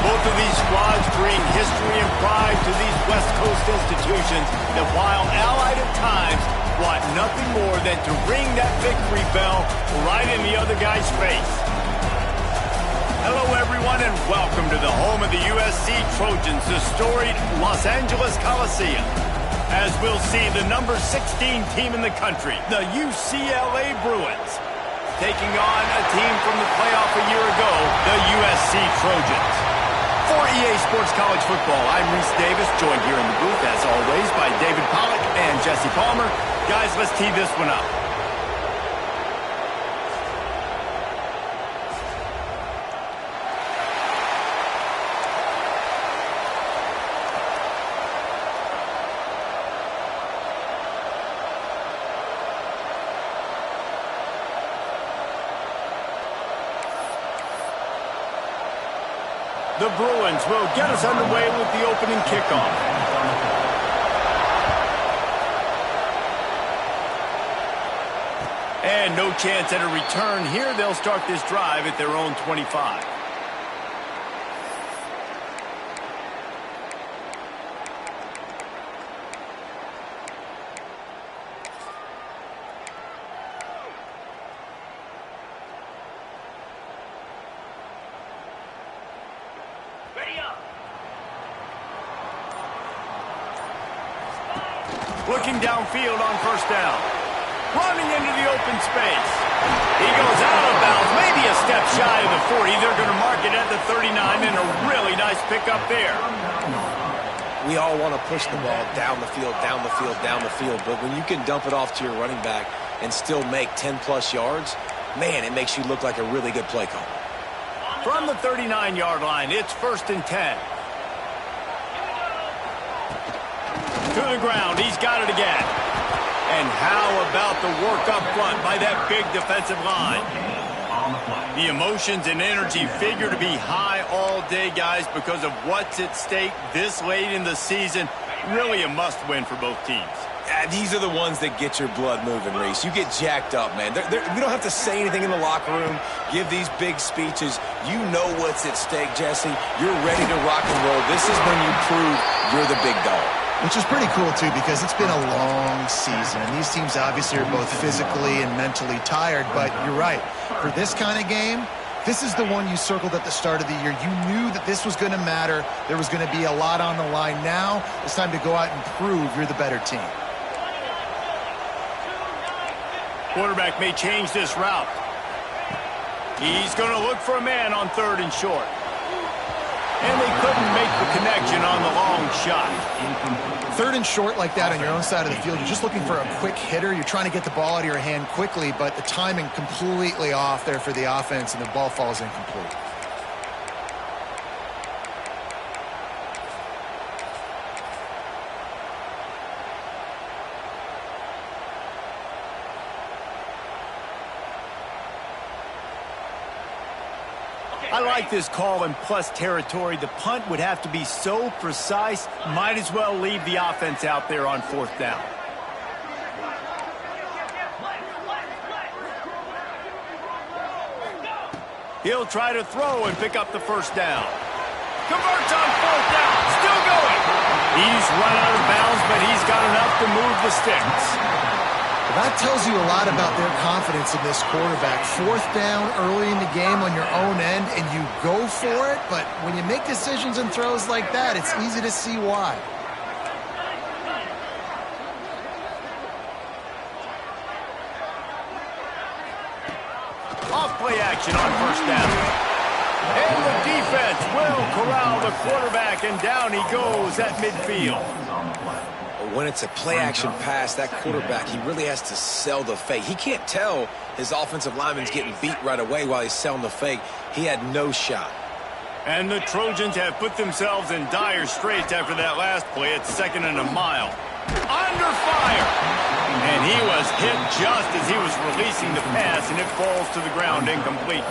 Both of these squads bring history and pride to these West Coast institutions that, while allied at times, want nothing more than to ring that victory bell right in the other guy's face. Hello, everyone, and welcome to the home of the USC Trojans, the storied Los Angeles Coliseum. As we'll see, the number 16 team in the country, the UCLA Bruins, taking on a team from the playoff a year ago, the USC Trojans. For EA Sports College Football, I'm Reese Davis, joined here in the booth, as always, by David Pollack and Jesse Palmer. Guys, let's tee this one up. The Bruins will get us underway with the opening kickoff. And no chance at a return here. They'll start this drive at their own 25. Looking downfield on first down. Running into the open space. He goes out of bounds, maybe a step shy of the 40. They're going to mark it at the 39, and a really nice pickup there. We all want to push the ball down the field, down the field, down the field, but when you can dump it off to your running back and still make 10-plus yards, man, it makes you look like a really good play call. From the 39-yard line, it's 1st and 10. To the ground, he's got it again. And how about the work up front by that big defensive line? The emotions and energy figure to be high all day, guys, because of what's at stake this late in the season. Really a must-win for both teams. These are the ones that get your blood moving, Reese. You get jacked up, man. We don't have to say anything in the locker room, give these big speeches. You know what's at stake, Jesse. You're ready to rock and roll. This is when you prove you're the big dog. Which is pretty cool, too, because it's been a long season. And these teams obviously are both physically and mentally tired. But you're right. For this kind of game, this is the one you circled at the start of the year. You knew that this was going to matter. There was going to be a lot on the line. Now it's time to go out and prove you're the better team. Quarterback may change this route. He's going to look for a man on 3rd and short. And they couldn't make the connection on the long shot. 3rd and short like that on your own side of the field, you're just looking for a quick hitter. You're trying to get the ball out of your hand quickly, but the timing completely off there for the offense, and the ball falls incomplete. I like this call in plus territory. The punt would have to be so precise, might as well leave the offense out there on 4th down. He'll try to throw and pick up the 1st down. Converts on 4th down, still going. He's run out of bounds, but he's got enough to move the sticks. That tells you a lot about their confidence in this quarterback. 4th down early in the game on your own end, and you go for it, but when you make decisions and throws like that, it's easy to see why. Off play action on 1st down. And the defense will corral the quarterback, and down he goes at midfield. When it's a play-action pass, that quarterback, he really has to sell the fake. He can't tell his offensive lineman's getting beat right away while he's selling the fake. He had no shot. And the Trojans have put themselves in dire straits after that last play at 2nd and a mile. Under fire! And he was hit just as he was releasing the pass, and it falls to the ground incomplete.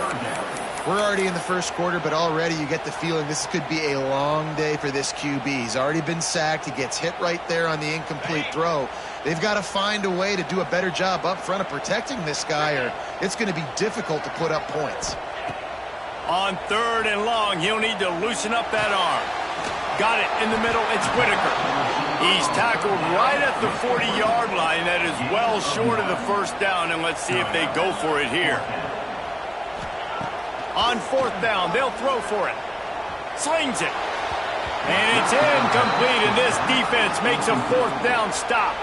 We're already in the 1st quarter, but already you get the feeling this could be a long day for this QB. He's already been sacked. He gets hit right there on the incomplete throw. They've got to find a way to do a better job up front of protecting this guy, or it's going to be difficult to put up points. On 3rd and long, he'll need to loosen up that arm. Got it in the middle. It's Whitaker. He's tackled right at the 40-yard line. That is well short of the first down, and let's see if they go for it here. On 4th down, they'll throw for it. Slings it. And it's incomplete, and this defense makes a 4th down stop.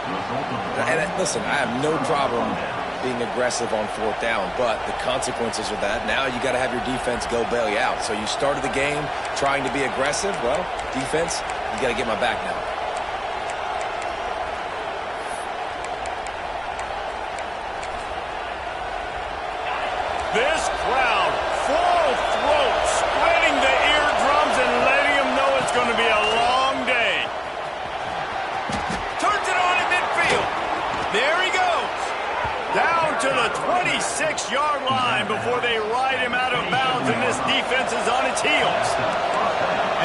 And listen, I have no problem being aggressive on 4th down, but the consequences of that, now you got to have your defense go bail you out. So you started the game trying to be aggressive. Well, defense, you got to get my back now. This crowd, full throat, splitting the eardrums and letting them know it's going to be a long day. Turns it on in midfield. There he goes. Down to the 26-yard line before they ride him out of bounds, and this defense is on its heels.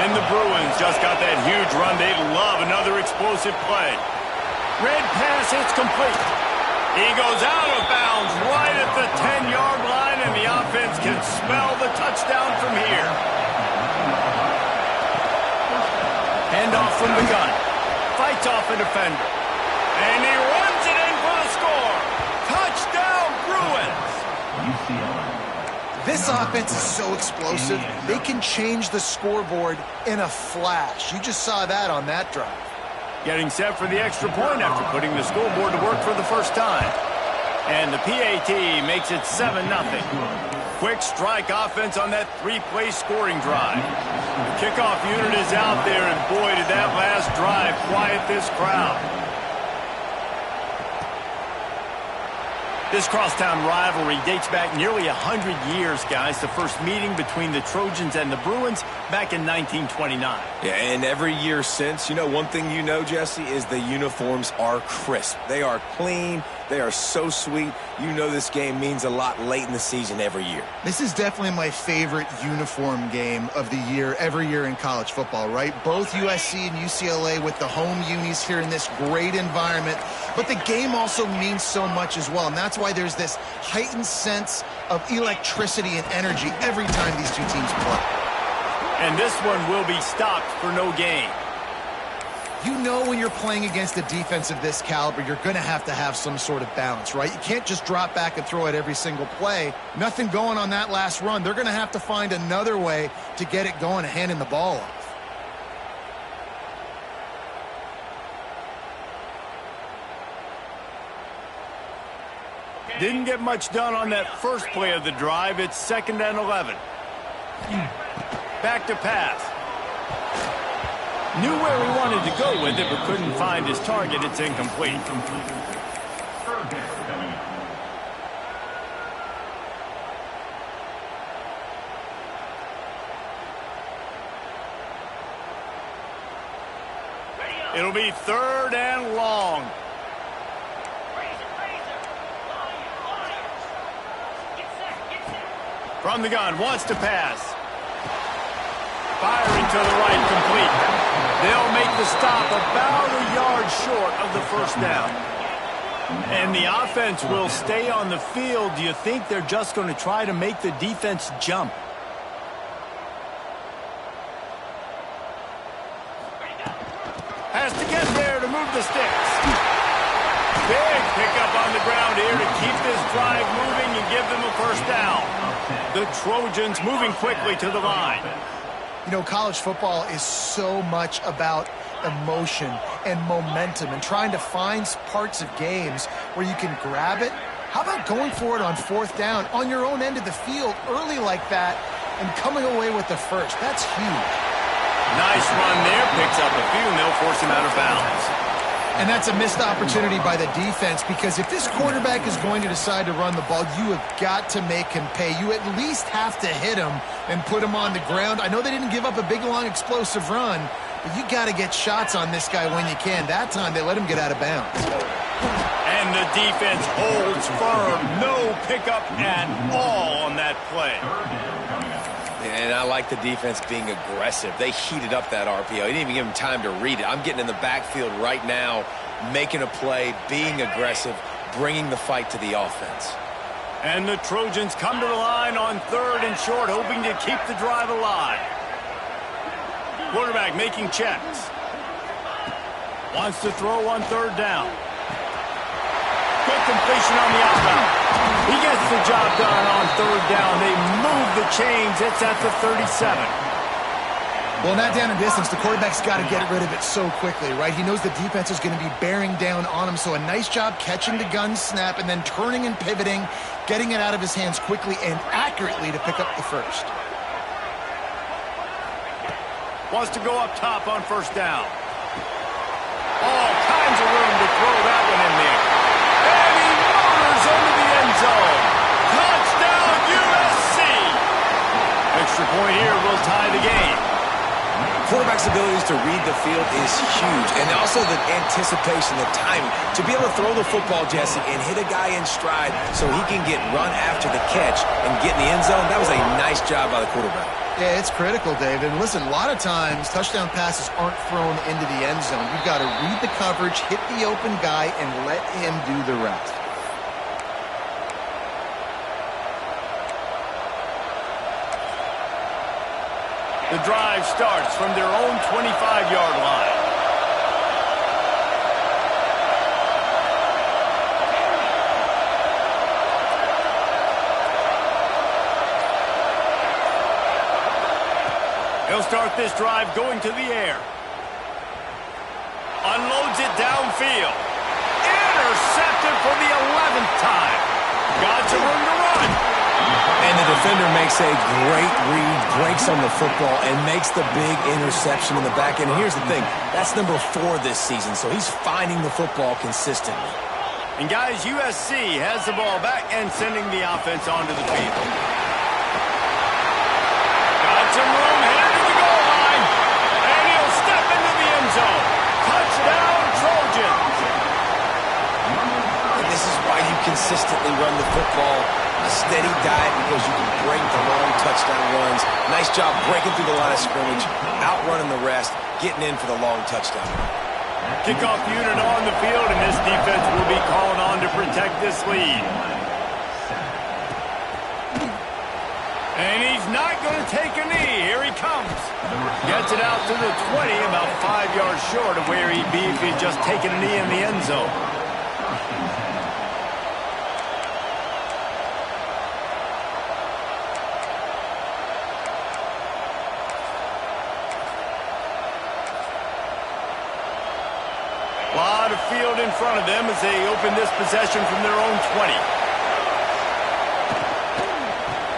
And the Bruins just got that huge run. They'd love another explosive play. Red pass, it's complete. He goes out of bounds right at the 10-yard line, and the offense can smell the touchdown from here. Handoff from the gun. Fights off a defender. And he runs it in for the score. Touchdown, Bruins! This offense is so explosive, they can change the scoreboard in a flash. You just saw that on that drive. Getting set for the extra point after putting the scoreboard to work for the first time. And the PAT makes it 7-0. Quick strike offense on that 3-play scoring drive. The kickoff unit is out there, and boy, did that last drive quiet this crowd. This crosstown rivalry dates back nearly 100 years, guys. The first meeting between the Trojans and the Bruins back in 1929. Yeah, and every year since, you know, one thing you know, Jesse, is the uniforms are crisp. They are clean. They are so sweet. You know this game means a lot late in the season every year. This is definitely my favorite uniform game of the year, every year in college football, right? Both USC and UCLA with the home unis here in this great environment. But the game also means so much as well, and that's why there's this heightened sense of electricity and energy every time these two teams play. And this one will be stopped for no gain. You know when you're playing against a defense of this caliber, you're going to have some sort of balance, right? You can't just drop back and throw it every single play. Nothing going on that last run. They're going to have to find another way to get it going and handing the ball off. Didn't get much done on that first play of the drive. It's 2nd and 11. Back to pass. Knew where he wanted to go with it, but couldn't find his target. It's incomplete. It'll be 3rd and long. From the gun, wants to pass. Firing to the right, complete. They'll make the stop about a yard short of the first down. And the offense will stay on the field. Do you think they're just going to try to make the defense jump? Has to get there to move the sticks. Big pickup on the ground here to keep this drive moving and give them a first down. The Trojans moving quickly to the line. You know, college football is so much about emotion and momentum and trying to find parts of games where you can grab it. How about going for it on 4th down on your own end of the field early like that and coming away with the first? That's huge. Nice run there. Picks up a few, and they'll force him out of bounds. And that's a missed opportunity by the defense, because if this quarterback is going to decide to run the ball, you have got to make him pay. You at least have to hit him and put him on the ground. I know they didn't give up a big, long, explosive run, but you got to get shots on this guy when you can. That time, they let him get out of bounds. And the defense holds firm. No pickup at all on that play. And I like the defense being aggressive. They heated up that RPO. He didn't even give him time to read it. I'm getting in the backfield right now, making a play, being aggressive, bringing the fight to the offense. And the Trojans come to the line on 3rd and short, hoping to keep the drive alive. Quarterback making checks. Wants to throw on 3rd down. Quick completion on the outbound. He gets the job done on 3rd down. They move the chains. It's at the 37. Well, not down in distance. The quarterback's got to get rid of it so quickly, right? He knows the defense is going to be bearing down on him, so a nice job catching the gun snap and then turning and pivoting, getting it out of his hands quickly and accurately to pick up the first. Wants to go up top on 1st down. All kinds of room to throw that one in there. And he motors into the end zone. Touchdown, USC! Extra point here will tie the game. Quarterback's abilities to read the field is huge, and also the anticipation, the timing. To be able to throw the football, Jesse, and hit a guy in stride so he can get run after the catch and get in the end zone, that was a nice job by the quarterback. Yeah, it's critical, David. And listen, a lot of times touchdown passes aren't thrown into the end zone. You've got to read the coverage, hit the open guy, and let him do the rest. The drive starts from their own 25-yard line. He'll start this drive going to the air. Unloads it downfield. Intercepted for the 11th time. Got some room to run. And the defender makes a great read, breaks on the football, and makes the big interception in the back end. Here's the thing, that's number 4 this season, so he's finding the football consistently. And guys, USC has the ball back and sending the offense onto the field. Got some room headed to the goal line. And he'll step into the end zone. Touchdown, Trojans. And this is why you consistently run the football. A steady diet because you can break the long touchdown runs. Nice job breaking through the line of scrimmage, outrunning the rest, getting in for the long touchdown. Kickoff unit on the field, and this defense will be called on to protect this lead. And he's not going to take a knee. Here he comes. Gets it out to the 20, about 5 yards short of where he'd be if he'd just taken a knee in the end zone. Lot of field in front of them as they open this possession from their own 20.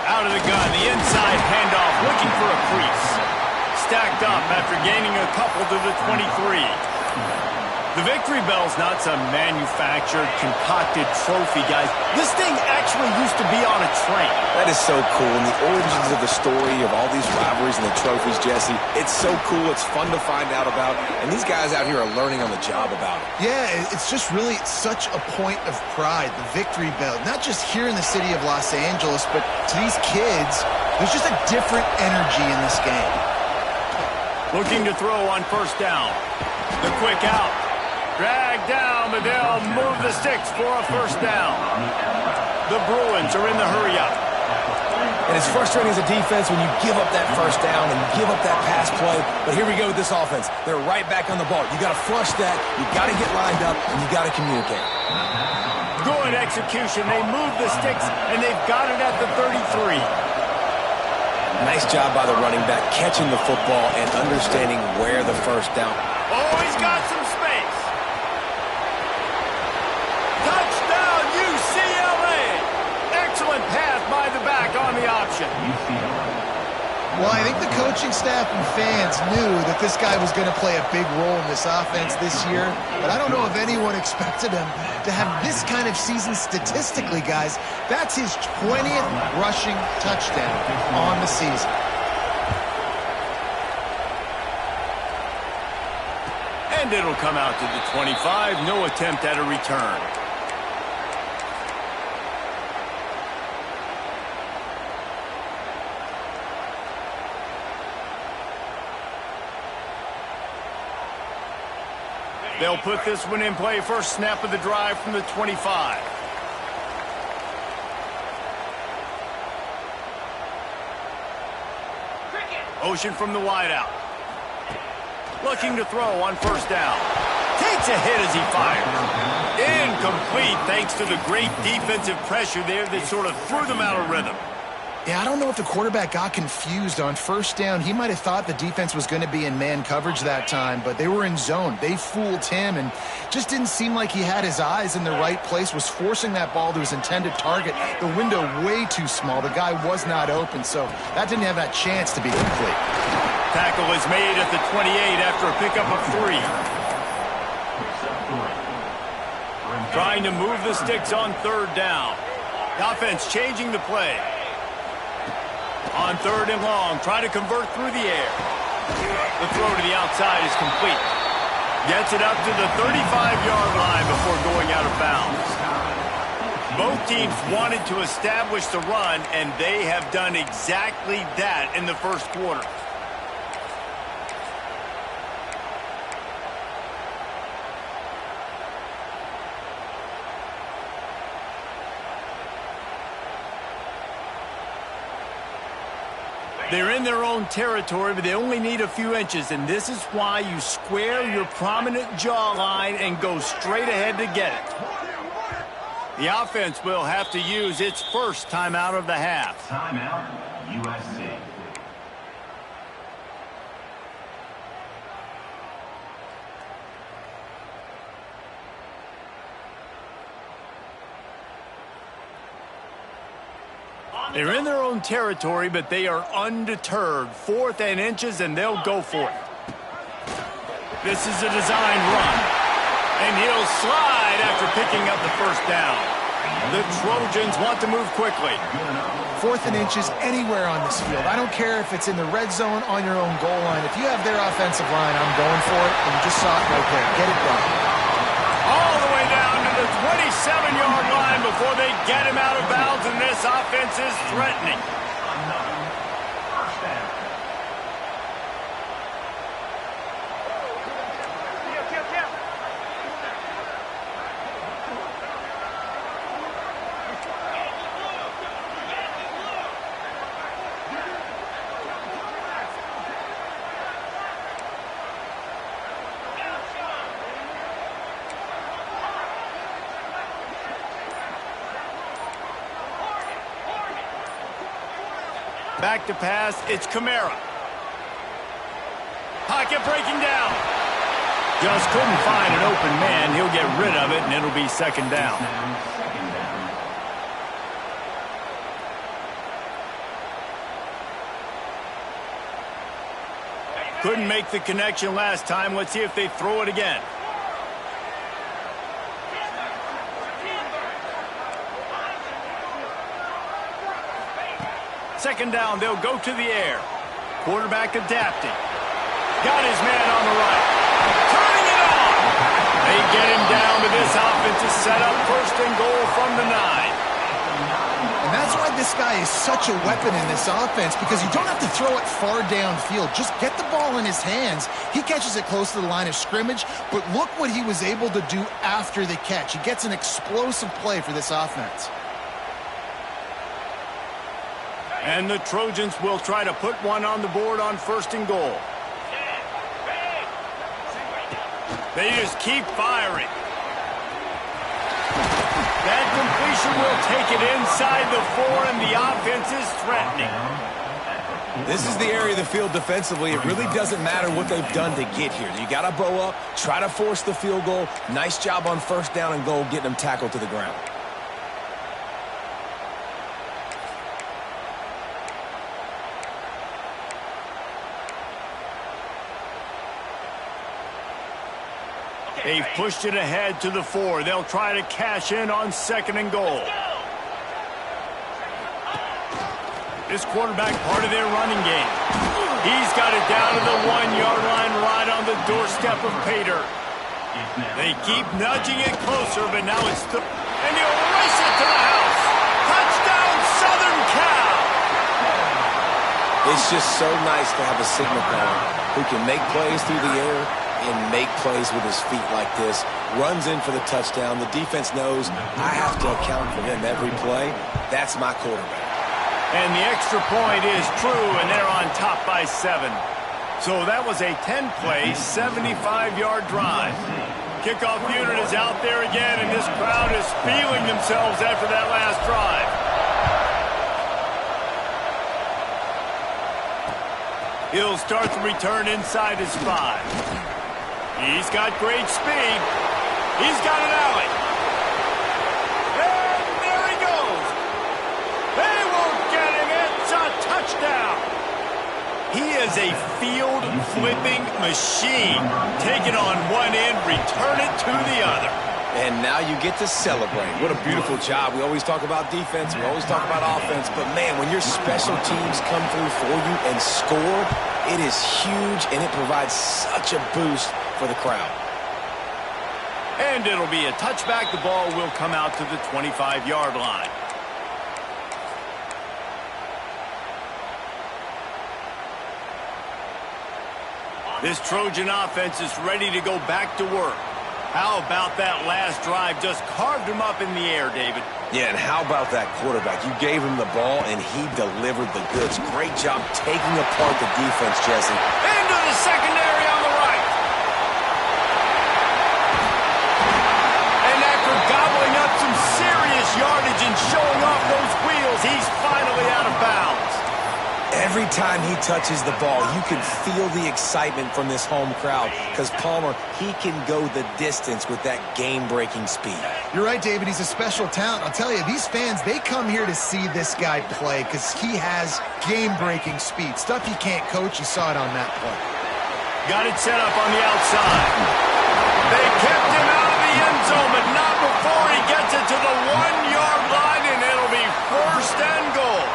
Out of the gun, the inside handoff, looking for a crease. Stacked up after gaining a couple to the 23. The victory bell's not some manufactured, concocted trophy, guys. This thing actually used to be on a train. That is so cool, and the origins of the story of all these rivalries and the trophies, Jesse, it's so cool, it's fun to find out about, and these guys out here are learning on the job about it. Yeah, it's just really such a point of pride, the victory bell. Not just here in the city of Los Angeles, but to these kids, there's just a different energy in this game. Looking to throw on 1st down. The quick out. Dragged down, but they'll move the sticks for a 1st down. The Bruins are in the hurry-up. And it's frustrating as a defense when you give up that 1st down and give up that pass play. But here we go with this offense. They're right back on the ball. You got to flush that. You got to get lined up, and you got to communicate. Good execution. They move the sticks, and they've got it at the 33. Nice job by the running back, catching the football and understanding where the 1st down. Oh, he's got some space. Touchdown, UCLA. Excellent pass by the back on the option. Well, I think the coaching staff and fans knew that this guy was going to play a big role in this offense this year, but I don't know if anyone expected him to have this kind of season statistically, guys. That's his 20th rushing touchdown on the season. And it'll come out to the 25. No attempt at a return. They'll put this one in play. First snap of the drive from the 25. Motion from the wideout. Looking to throw on first down. Takes a hit as he fires. Incomplete thanks to the great defensive pressure there that sort of threw them out of rhythm. Yeah, I don't know if the quarterback got confused on first down. He might have thought the defense was going to be in man coverage that time, but they were in zone. They fooled him and just didn't seem like he had his eyes in the right place, was forcing that ball to his intended target. The window way too small. The guy was not open, so that didn't have that chance to be complete. Tackle is made at the 28 after a pickup of 3. Trying to move the sticks on third down. The offense changing the play. On third and long, try to convert through the air. The throw to the outside is complete. Gets it up to the 35-yard line before going out of bounds. Both teams wanted to establish the run, and they have done exactly that in the first quarter. They're in their own territory, but they only need a few inches, and this is why you square your prominent jawline and go straight ahead to get it. The offense will have to use its first timeout of the half. Timeout, USC. They're in their own territory, but they are undeterred. 4th and inches, and they'll go for it. This is a designed run. And he'll slide after picking up the first down. The Trojans want to move quickly. 4th and inches anywhere on this field. I don't care if it's in the red zone, on your own goal line. If you have their offensive line, I'm going for it. And you just saw it right there. Get it done. All the way down to the 27-yard line before they get him out of bounds, and this offense is threatening. Back to pass, it's Kamara. Pocket breaking down. Just couldn't find an open man. He'll get rid of it, and it'll be second down. Couldn't make the connection last time. Let's see if they throw it again. Second down, they'll go to the air. Quarterback adapting. Got his man on the right. Turning it on. They get him down, but this offense is set up 1st and goal from the 9. And that's why this guy is such a weapon in this offense, because you don't have to throw it far downfield. Just get the ball in his hands. He catches it close to the line of scrimmage, but look what he was able to do after the catch. He gets an explosive play for this offense. And the Trojans will try to put one on the board on 1st and goal. They just keep firing. That completion will take it inside the 4, and the offense is threatening. This is the area of the field defensively. It really doesn't matter what they've done to get here. You got to bow up, try to force the field goal. Nice job on 1st down and goal, getting them tackled to the ground. They've pushed it ahead to the 4. They'll try to cash in on 2nd and goal. This quarterback part of their running game. He's got it down to the 1-yard line right on the doorstep of Pater. They keep nudging it closer, but now it's and he'll race it to the house. Touchdown, Southern Cal! It's just so nice to have a signal caller who can make plays through the air and make plays with his feet like this. Runs in for the touchdown. The defense knows I have to account for him every play. That's my quarterback. And the extra point is true, and they're on top by 7. So that was a 10-play, 75-yard drive. Kickoff unit is out there again, and this crowd is feeling themselves after that last drive. He'll start the return inside his 5. He's got great speed. He's got an alley. And there he goes. They won't get him. It's a touchdown. He is a field-flipping machine. Take it on one end, return it to the other. And now you get to celebrate. What a beautiful job. We always talk about defense. We always talk about offense. But, man, when your special teams come through for you and score, it is huge, and it provides such a boost for the crowd. And it'll be a touchback. The ball will come out to the 25-yard line. This Trojan offense is ready to go back to work. How about that last drive? Just carved him up in the air, David. Yeah, and how about that quarterback? You gave him the ball, and he delivered the goods. Great job taking apart the defense, Jesse. Into the secondary on the right. And after gobbling up some serious yardage and showing off those wheels, he's finally out of bounds. Every time he touches the ball, you can feel the excitement from this home crowd because Palmer, he can go the distance with that game-breaking speed. You're right, David. He's a special talent. I'll tell you, these fans, they come here to see this guy play because he has game-breaking speed. Stuff you can't coach. You saw it on that play. Got it set up on the outside. They kept him out of the end zone, but not before he gets it to the 1-yard line, and it'll be 1st and goal.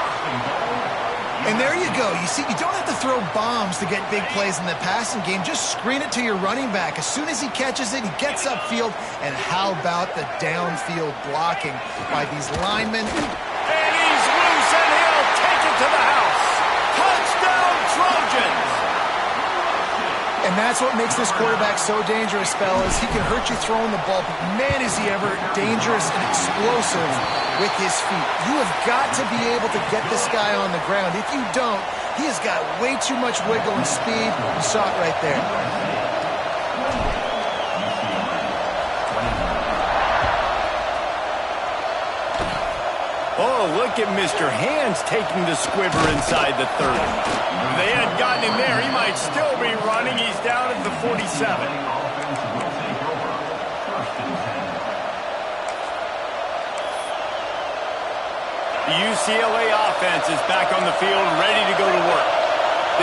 And there you go. You see, you don't have to throw bombs to get big plays in the passing game. Just screen it to your running back. As soon as he catches it, he gets upfield. And how about the downfield blocking by these linemen? And he's loose, and he'll take it to the house. Touchdown, Trojans! And that's what makes this quarterback so dangerous, fellas. He can hurt you throwing the ball, but man, is he ever dangerous and explosive with his feet. You have got to be able to get this guy on the ground. If you don't, he has got way too much wiggle and speed. You saw it right there. Oh, look at Mr. Hands taking the squibber inside the 30. If they hadn't gotten him there, he might still be running. He's down at the 47. The UCLA offense is back on the field, ready to go to work.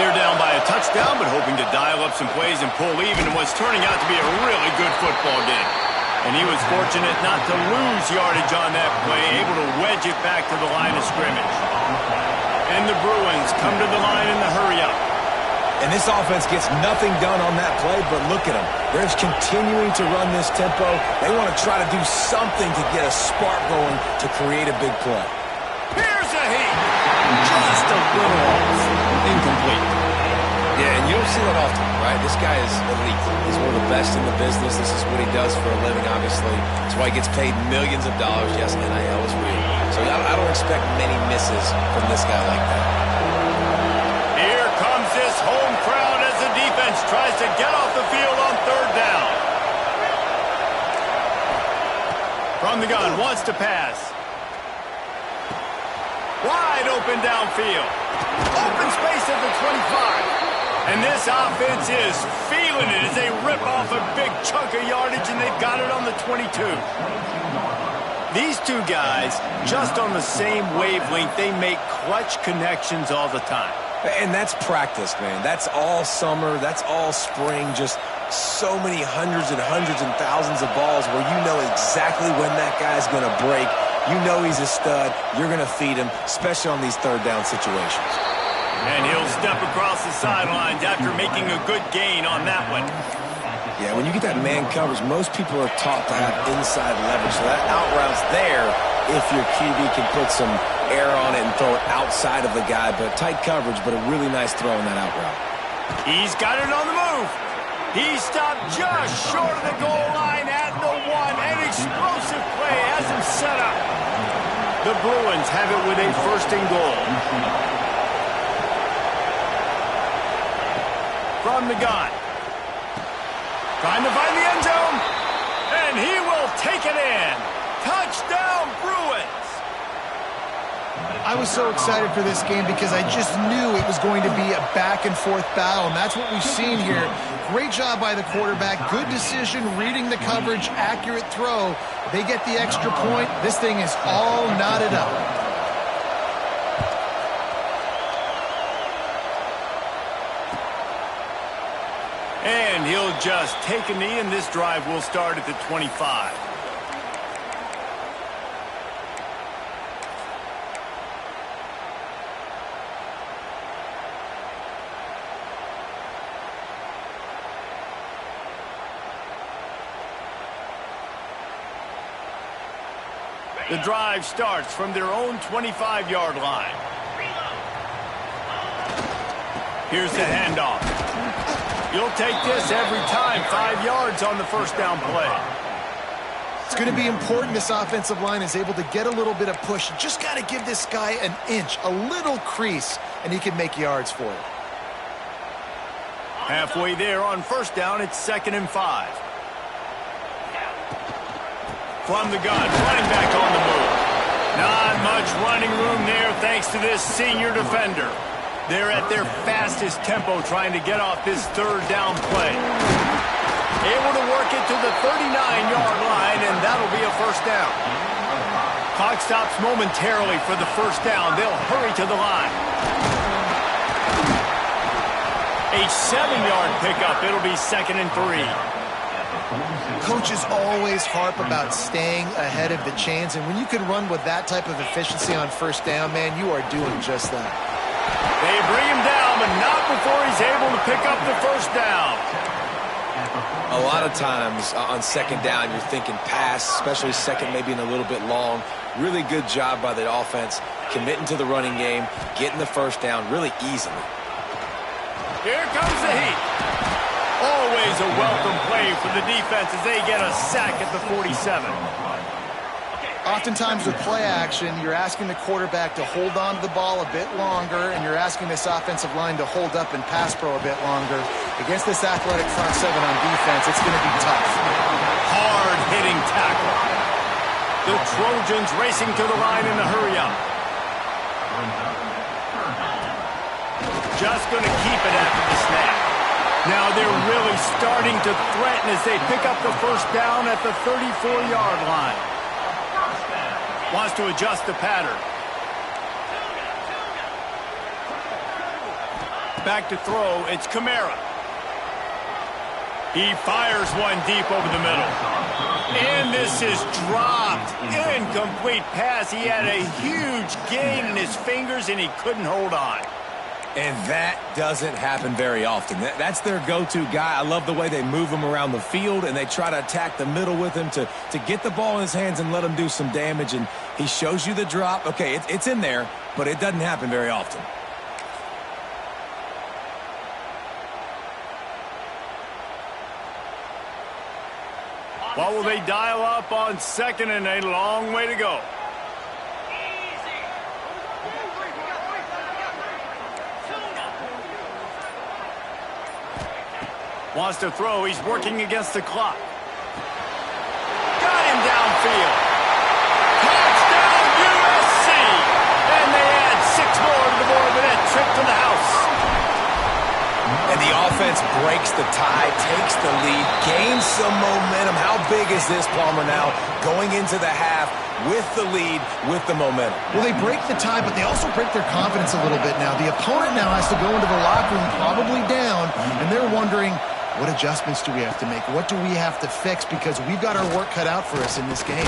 They're down by a touchdown, but hoping to dial up some plays and pull even in what's turning out to be a really good football game. And he was fortunate not to lose yardage on that play, able to wedge it back to the line of scrimmage. And the Bruins come to the line in the hurry-up. And this offense gets nothing done on that play, but look at them. They're just continuing to run this tempo. They want to try to do something to get a spark going to create a big play. Here's a heat. Just a little off. Incomplete. Yeah, and you don't see that often, right? This guy is elite. He's one of the best in the business. This is what he does for a living, obviously. That's why he gets paid millions of dollars. Yes, NIL is real. So I don't expect many misses from this guy like that. Here comes this home crowd as the defense tries to get off the field on 3rd down. From the gun, wants to pass. Wide open downfield. Open space at the 25. And this offense is feeling it as they rip off a big chunk of yardage, and they've got it on the 22. These two guys, just on the same wavelength, they make clutch connections all the time. And that's practice, man. That's all summer. That's all spring. Just so many hundreds and thousands of balls where you know exactly when that guy's going to break. You know he's a stud. You're going to feed him, especially on these 3rd down situations. And he'll step across the sidelines after making a good gain on that one. Yeah, when you get that man coverage, most people are taught to have inside leverage. So that out route's there if your QB can put some air on it and throw it outside of the guy. But tight coverage, but a really nice throw in that out route. He's got it on the move. He stopped just short of the goal line at the 1. An explosive play has him set up. The Bruins have it with a first and goal. From the gun. Trying to find the end zone. And he will take it in. Touchdown, Bruins. I was so excited for this game because I just knew it was going to be a back-and-forth battle, and that's what we've seen here. Great job by the quarterback. Good decision, reading the coverage, accurate throw. They get the extra point. This thing is all knotted up. And he'll just take a knee, and this drive will start at the 25. The drive starts from their own 25-yard line. Here's the handoff. You'll take this every time. 5 yards on the first down play. It's going to be important this offensive line is able to get a little bit of push. You just got to give this guy an inch, a little crease, and he can make yards for it. Halfway there on first down, it's 2nd and 5. From the gun, running back on the move. Not much running room there thanks to this senior defender. They're at their fastest tempo trying to get off this third down play. Able to work it to the 39-yard line, and that'll be a first down. Clock stops momentarily for the first down. They'll hurry to the line. A 7-yard pickup. It'll be 2nd and 3. Coaches always harp about staying ahead of the chains, and when you can run with that type of efficiency on first down, man, you are doing just that. They bring him down, but not before he's able to pick up the first down. A lot of times on second down, you're thinking pass, especially second, maybe in a little bit long. Really good job by the offense, committing to the running game, getting the first down really easily. Here comes the heat. Always a welcome play for the defense as they get a sack at the 47. Oftentimes with play action, you're asking the quarterback to hold on to the ball a bit longer, and you're asking this offensive line to hold up and pass pro a bit longer. Against this athletic front seven on defense, it's going to be tough. Hard-hitting tackle. The Trojans racing to the line in a hurry-up. Just going to keep it after the snap. Now they're really starting to threaten as they pick up the first down at the 34-yard line. Wants to adjust the pattern. Back to throw, it's Kamara. He fires one deep over the middle. And this is dropped. Incomplete pass. He had a huge gain in his fingers and he couldn't hold on. And that doesn't happen very often. That's their go-to guy. I love the way they move him around the field, and they try to attack the middle with him to get the ball in his hands and let him do some damage. And he shows you the drop. Okay, it's in there, but it doesn't happen very often. What will they dial up on second and a long way to go? Wants to throw. He's working against the clock. Got him downfield. Touchdown, USC! And they add 6 more to the board with that trip to the house. And the offense breaks the tie, takes the lead, gains some momentum. How big is this, Palmer, now going into the half with the lead, with the momentum? Well, they break the tie, but they also break their confidence a little bit now. The opponent now has to go into the locker room probably down, and they're wondering, what adjustments do we have to make? What do we have to fix? Because we've got our work cut out for us in this game.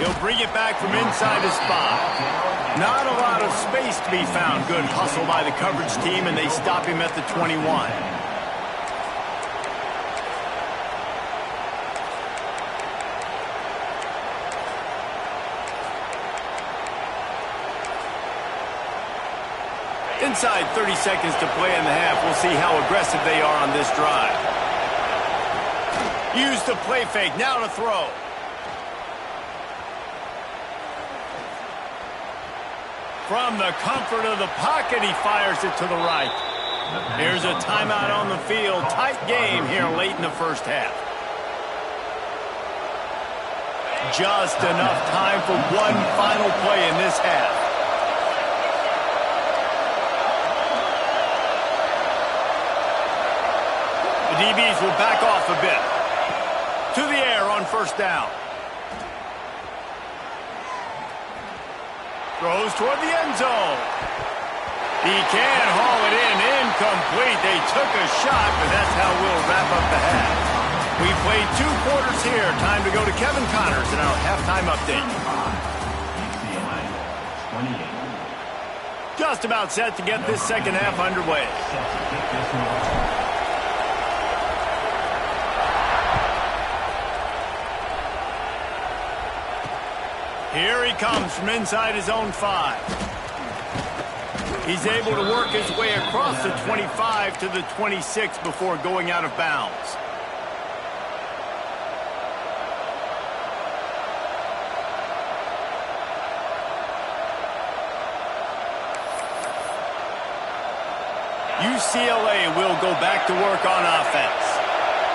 He'll bring it back from inside his spot. Not a lot of space to be found. Good hustle by the coverage team, and they stop him at the 21. Inside 30 seconds to play in the half. We'll see how aggressive they are on this drive. Use the play fake. Now to throw. From the comfort of the pocket, he fires it to the right. Here's a timeout on the field. Tight game here late in the first half. Just enough time for one final play in this half. The DBs will back off a bit. To the air on first down. Throws toward the end zone. He can haul it in. Incomplete. They took a shot, but that's how we'll wrap up the half. We played 2 quarters here. Time to go to Kevin Connors in our halftime update. Just about set to get this second half underway. Here he comes from inside his own 5. He's able to work his way across the 25 to the 26 before going out of bounds. UCLA will go back to work on offense.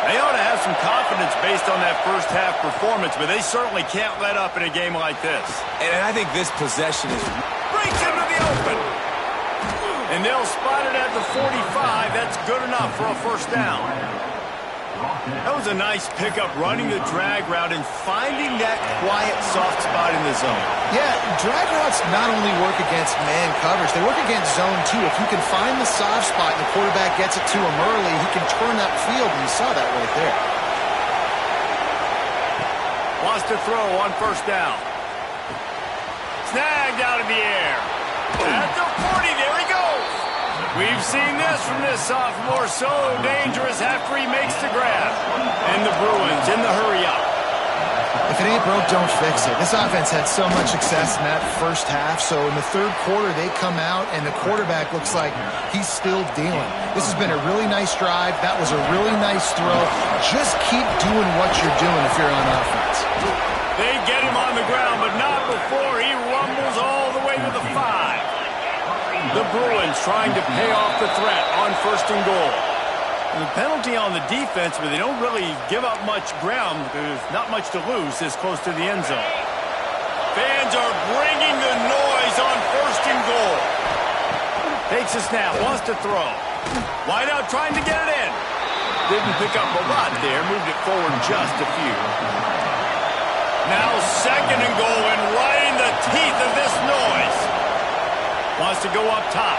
They ought to have some confidence based on that first half performance, but they certainly can't let up in a game like this. And I think this possession is... Breaks into the open. And they'll spot it at the 45. That's good enough for a first down. That was a nice pickup, running the drag route and finding that quiet, soft spot in the zone. Yeah, drag routes not only work against man coverage, they work against zone too. If you can find the soft spot and the quarterback gets it to him early, he can turn that field, and you saw that right there. Wants to throw on first down. Snagged out of the air. At the 40, there he goes. We've seen this from this sophomore, so dangerous after he makes the grab. And the Bruins in the hurry-up. If it ain't broke, don't fix it. This offense had so much success in that first half, so in the third quarter they come out and the quarterback looks like he's still dealing. This has been a really nice drive. That was a really nice throw. Just keep doing what you're doing if you're on offense. They get him on the ground, but not before he rumbles all the way to the 5. The Bruins trying to pay off the threat on first and goal. The penalty on the defense, but they don't really give up much ground. There's not much to lose this close to the end zone. Fans are bringing the noise on first and goal. Takes a snap, wants to throw. Wide out trying to get it in. Didn't pick up a lot there, moved it forward just a few. Now second and goal, and right in the teeth of this noise. Wants to go up top.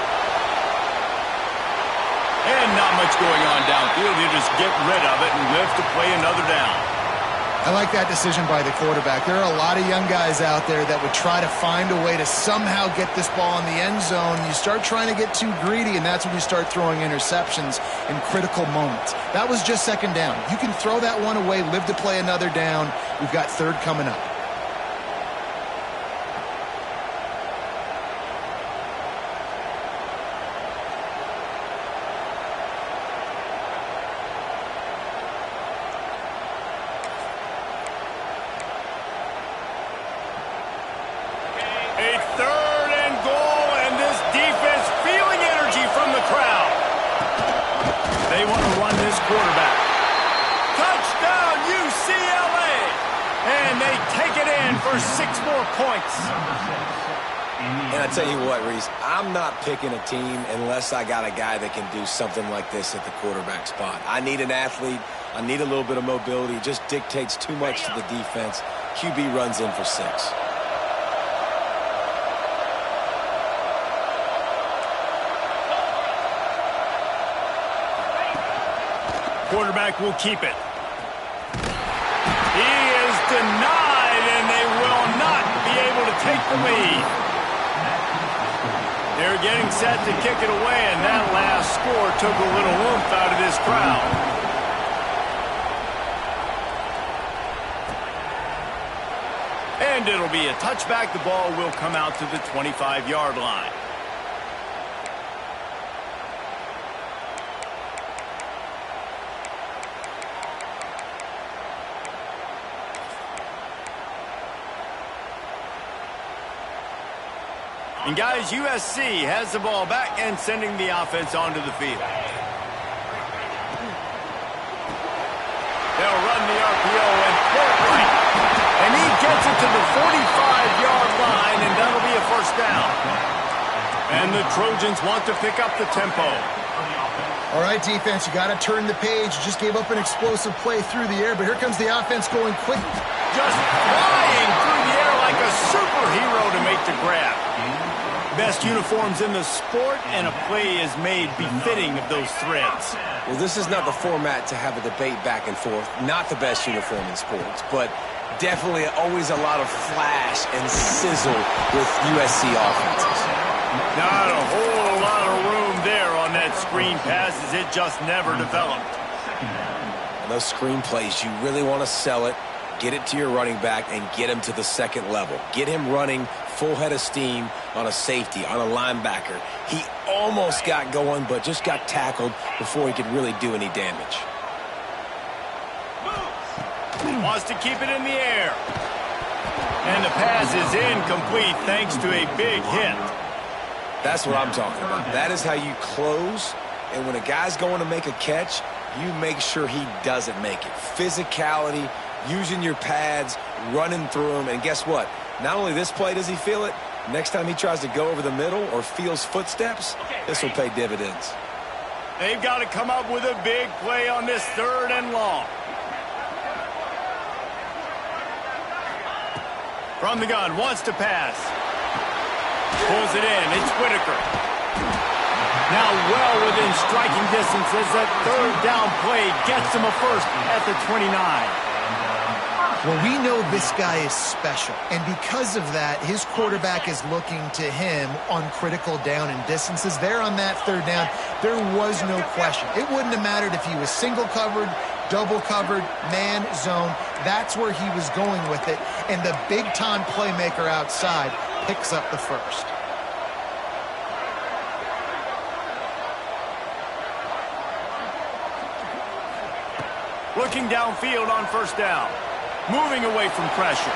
And not much going on downfield. You just get rid of it and live to play another down. I like that decision by the quarterback. There are a lot of young guys out there that would try to find a way to somehow get this ball in the end zone. You start trying to get too greedy, and that's when you start throwing interceptions in critical moments. That was just second down. You can throw that one away, live to play another down. We've got third coming up. A third and goal, and this defense feeling energy from the crowd. They want to run this quarterback. Touchdown, UCLA! And they take it in for 6 more points. And I tell you what, Reese, I'm not picking a team unless I got a guy that can do something like this at the quarterback spot. I need an athlete. I need a little bit of mobility. It just dictates too much to the defense. QB runs in for 6. Quarterback will keep it. He is denied, and they will not be able to take the lead. They're getting set to kick it away, and that last score took a little oomph out of this crowd. And it'll be a touchback. The ball will come out to the 25-yard line. And guys, USC has the ball back and sending the offense onto the field. They'll run the RPO and pull it right. And he gets it to the 45-yard line, and that'll be a first down. And the Trojans want to pick up the tempo. All right, defense, you got to turn the page. You just gave up an explosive play through the air, but here comes the offense going quick. Just flying through the air like a superhero to make the grab. Best uniforms in the sport, and a play is made befitting of those threads. Well, this is not the format to have a debate back and forth. Not the best uniform in sports, but definitely always a lot of flash and sizzle with USC offenses. Not a whole lot of room there on that screen pass as it just never developed. And those screen plays, you really want to sell it, get it to your running back, and get him to the second level. Get him running full head of steam on a safety, on a linebacker. He almost got going, but just got tackled before he could really do any damage. Wants to keep it in the air. And the pass is incomplete thanks to a big hit. That's what I'm talking about. That is how you close, and when a guy's going to make a catch, you make sure he doesn't make it. Physicality, using your pads, running through him, and guess what? Not only this play does he feel it, next time he tries to go over the middle or feels footsteps, this will pay dividends. They've got to come up with a big play on this 3rd and long. From the gun, wants to pass. Pulls it in, it's Whitaker. Now well within striking distance as that 3rd down play gets him a first at the 29. Well, we know this guy is special, and because of that, his quarterback is looking to him on critical down and distances. There on that 3rd down, there was no question. It wouldn't have mattered if he was single covered, double covered, man, zone. That's where he was going with it, and the big-time playmaker outside picks up the first. Looking downfield on 1st down. Moving away from pressure.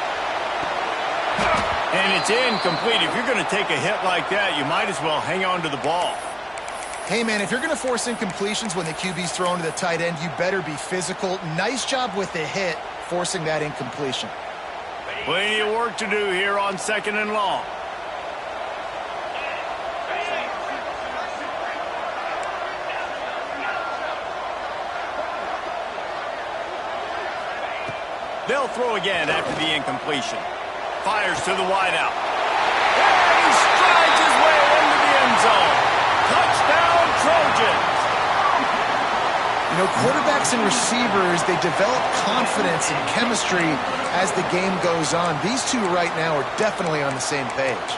And it's incomplete. If you're going to take a hit like that, you might as well hang on to the ball. Hey, man, if you're going to force incompletions when the QB's thrown to the tight end, you better be physical. Nice job with the hit, forcing that incompletion. Plenty of work to do here on 2nd and long. They'll throw again after the incompletion. Fires to the wideout. And he strides his way into the end zone. Touchdown, Trojans. You know, quarterbacks and receivers, they develop confidence and chemistry as the game goes on. These two right now are definitely on the same page.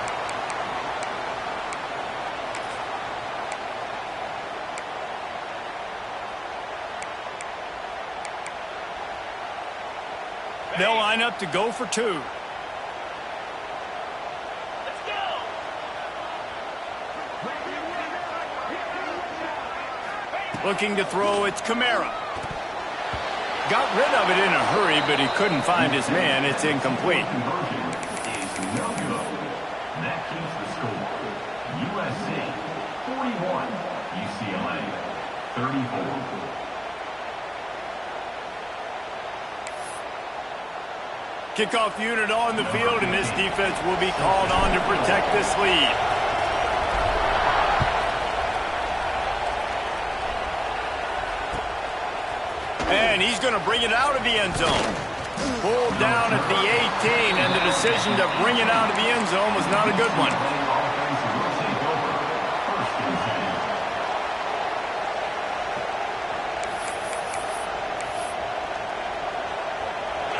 They'll line up to go for 2. Let's go. Looking to throw, it's Kamara. Got rid of it in a hurry, but he couldn't find his man. It's incomplete. That keeps the score. USC 41, UCLA 34. Kickoff unit on the field, and this defense will be called on to protect this lead. And he's going to bring it out of the end zone. Pulled down at the 18, and the decision to bring it out of the end zone was not a good one.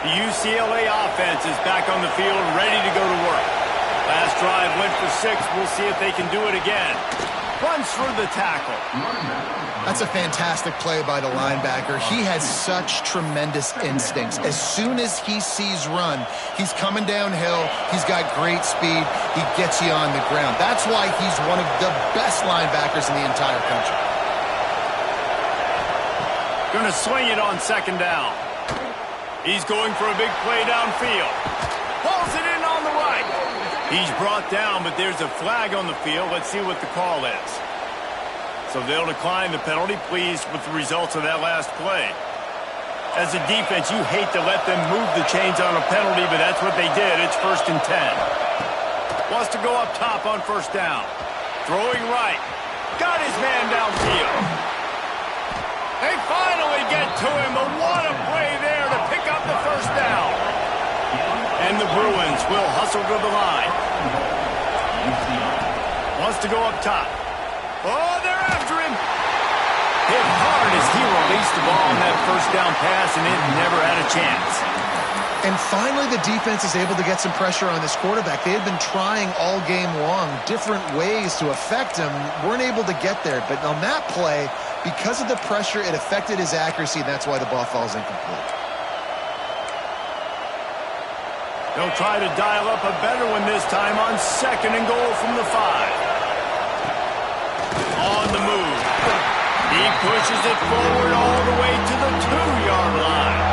The UCLA offense is back on the field, ready to go to work. Last drive went for 6. We'll see if they can do it again. Runs through the tackle. That's a fantastic play by the linebacker. He has such tremendous instincts. As soon as he sees run, he's coming downhill. He's got great speed. He gets you on the ground. That's why he's one of the best linebackers in the entire country. Going to swing it on 2nd down. He's going for a big play downfield. Pulls it in on the right. He's brought down, but there's a flag on the field. Let's see what the call is. So they'll decline the penalty, pleased with the results of that last play. As a defense, you hate to let them move the chains on a penalty, but that's what they did. It's 1st and 10. Wants to go up top on 1st down. Throwing right. Got his man downfield. They finally get to him, but what a play there to pick up the 1st down. And the Bruins will hustle to the line. Wants to go up top. Oh, they're after him. Hit hard as he released the ball on that 1st down pass, and it never had a chance. And finally, the defense is able to get some pressure on this quarterback. They had been trying all game long different ways to affect him. Weren't able to get there. But on that play, because of the pressure, it affected his accuracy, and that's why the ball falls incomplete. They'll try to dial up a better one this time on 2nd and goal from the 5. On the move. He pushes it forward all the way to the 2-yard line.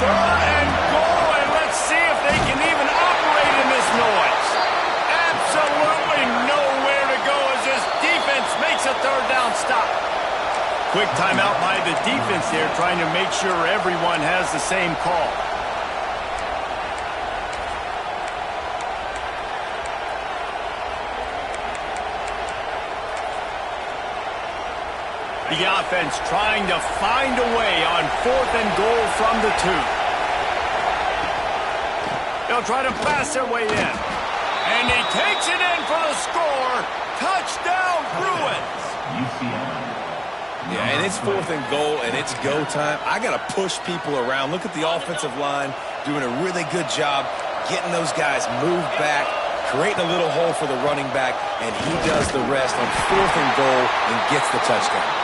3rd and goal, and let's see if they can even operate in this noise. Absolutely nowhere to go as this defense makes a 3rd down stop. Quick timeout by the defense there, trying to make sure everyone has the same call. The offense trying to find a way on 4th and goal from the 2. They'll try to pass their way in. And he takes it in for the score. Touchdown, Bruins. Yeah, and it's 4th and goal, and it's go time. I got to push people around. Look at the offensive line doing a really good job getting those guys moved back, creating a little hole for the running back, and he does the rest on 4th and goal and gets the touchdown.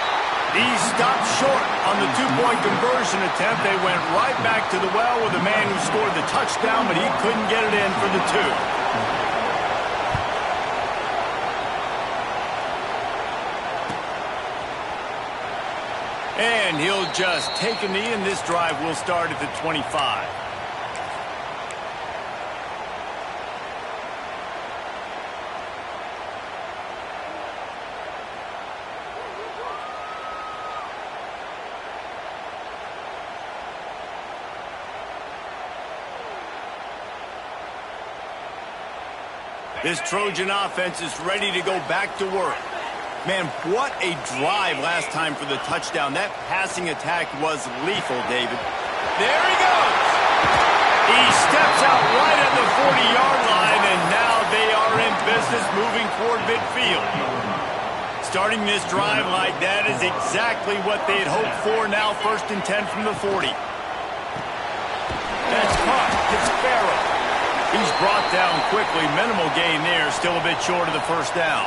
He stopped short on the 2-point conversion attempt. They went right back to the well with the man who scored the touchdown, but he couldn't get it in for the 2. And he'll just take a knee, and this drive will start at the 25. This Trojan offense is ready to go back to work. Man, what a drive last time for the touchdown. That passing attack was lethal, David. There he goes. He steps out right at the 40-yard line, and now they are in business moving toward midfield. Starting this drive like that is exactly what they had hoped for. Now 1st and 10 from the 40. That's caught. It's Farrell. He's brought down quickly. Minimal gain there. Still a bit short of the 1st down.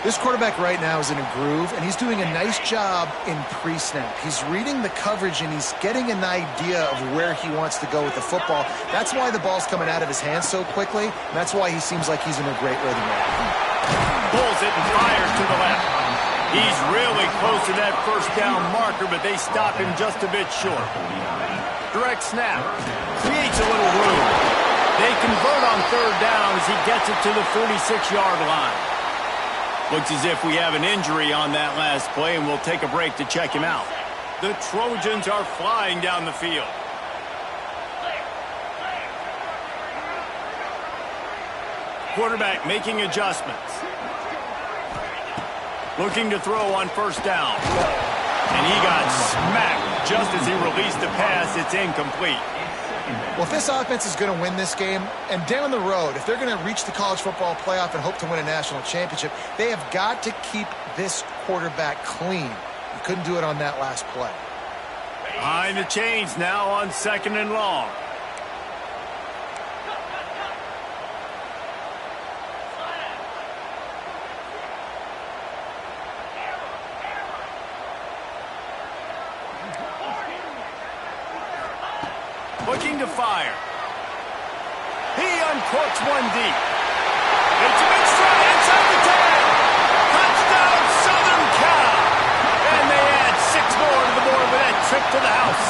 This quarterback right now is in a groove, and he's doing a nice job in pre-snap. He's reading the coverage, and he's getting an idea of where he wants to go with the football. That's why the ball's coming out of his hands so quickly, and that's why he seems like he's in a great rhythm right now. Pulls it and fires to the left. He's really close to that 1st down marker, but they stop him just a bit short. Direct snap. Creates a little room. They convert on 3rd down as he gets it to the 46-yard line. Looks as if we have an injury on that last play, and we'll take a break to check him out. The Trojans are flying down the field. Quarterback making adjustments. Looking to throw on 1st down. And he got smacked just as he released the pass. It's incomplete. Well, if this offense is going to win this game, and down the road, if they're going to reach the college football playoff and hope to win a national championship, they have got to keep this quarterback clean. He couldn't do it on that last play. Behind the chains now on 2nd and long. Looking to fire. He uncorks one deep. It's a big strike inside the 10. Touchdown, Southern Cal. And they add 6 more to the board with that trip to the house.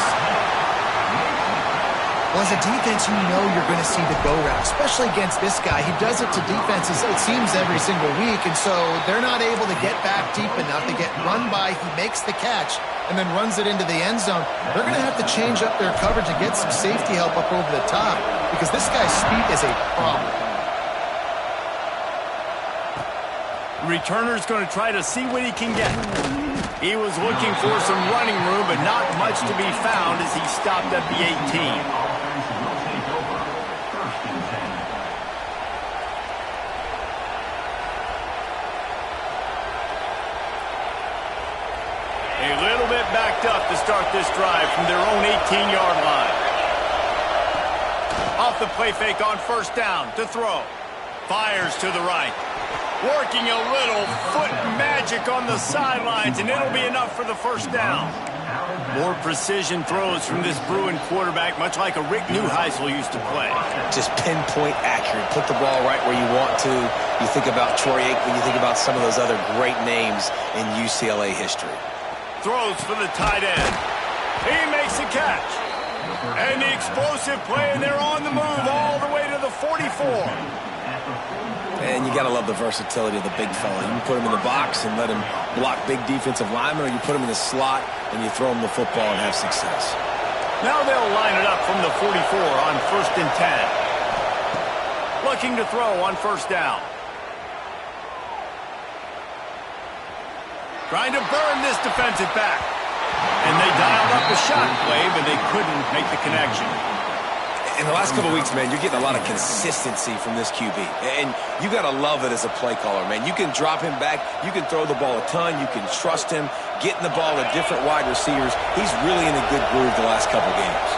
Well, as a defense, you know you're going to see the go route, especially against this guy. He does it to defenses, it seems, every single week, and so they're not able to get back deep enough. They get run by, he makes the catch, and then runs it into the end zone. They're going to have to change up their coverage and get some safety help up over the top because this guy's speed is a problem. Returner's going to try to see what he can get. He was looking for some running room, but not much to be found as he stopped at the 18. Offense will take over. 1st and 10. A little bit backed up to start this drive from their own 18-yard line. Off the play fake on 1st down to throw. Fires to the right. Working a little foot magic on the sidelines, and it'll be enough for the 1st down. More precision throws from this Bruin quarterback, much like a Rick Neuheisel used to play. Just pinpoint accurate. Put the ball right where you want to. You think about Troy Aikman, you think about some of those other great names in UCLA history. Throws for the tight end. He makes a catch. And the explosive play, and they're on the move all the way to the 44. And you got to love the versatility of the big fella. You can put him in the box and let him block big defensive linemen, or you put him in the slot and you throw him the football and have success. Now they'll line it up from the 44 on 1st and 10. Looking to throw on 1st down. Trying to burn this defensive back. And they dialed up a shot play, but they couldn't make the connection. In the last couple of weeks, man, you're getting a lot of consistency from this QB. And you got to love it as a play caller, man. You can drop him back. You can throw the ball a ton. You can trust him. Getting the ball to different wide receivers. He's really in a good groove the last couple of games.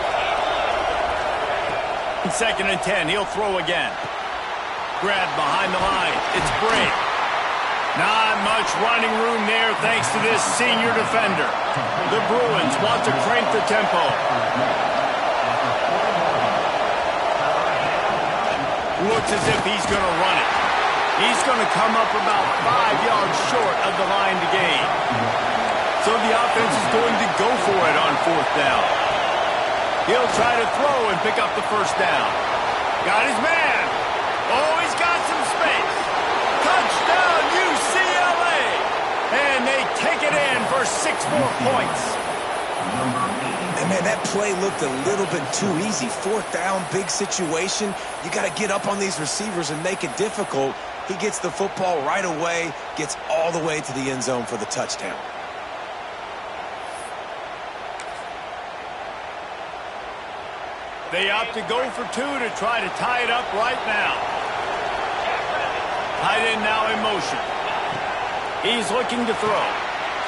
2nd and 10. He'll throw again. Grab behind the line. It's Brake. Not much running room there thanks to this senior defender. The Bruins want to crank the tempo. Looks as if he's going to run it. He's going to come up about 5 yards short of the line to gain. So the offense is going to go for it on 4th down. He'll try to throw and pick up the 1st down. Got his man. Oh, he's got some space. Touchdown, UCLA. And they take it in for 6 more points. And, man, that play looked a little bit too easy. 4th down, big situation. You got to get up on these receivers and make it difficult. He gets the football right away, gets all the way to the end zone for the touchdown. They opt to go for 2 to try to tie it up right now. Tight end now in motion. He's looking to throw.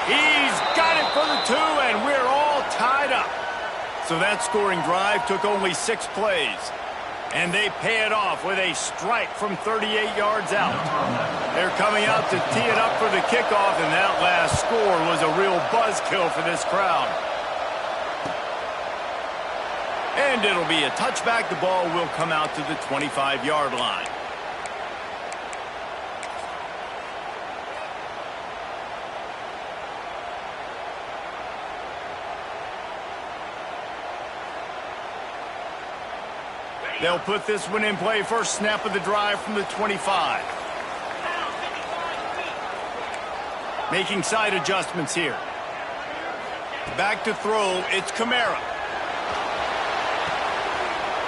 He's got it for the 2, and we're all tied up. So that scoring drive took only 6 plays. And they pay it off with a strike from 38 yards out. They're coming out to tee it up for the kickoff, and that last score was a real buzzkill for this crowd. And it'll be a touchback. The ball will come out to the 25-yard line. They'll put this one in play. First snap of the drive from the 25. Making side adjustments here. Back to throw. It's Kamara.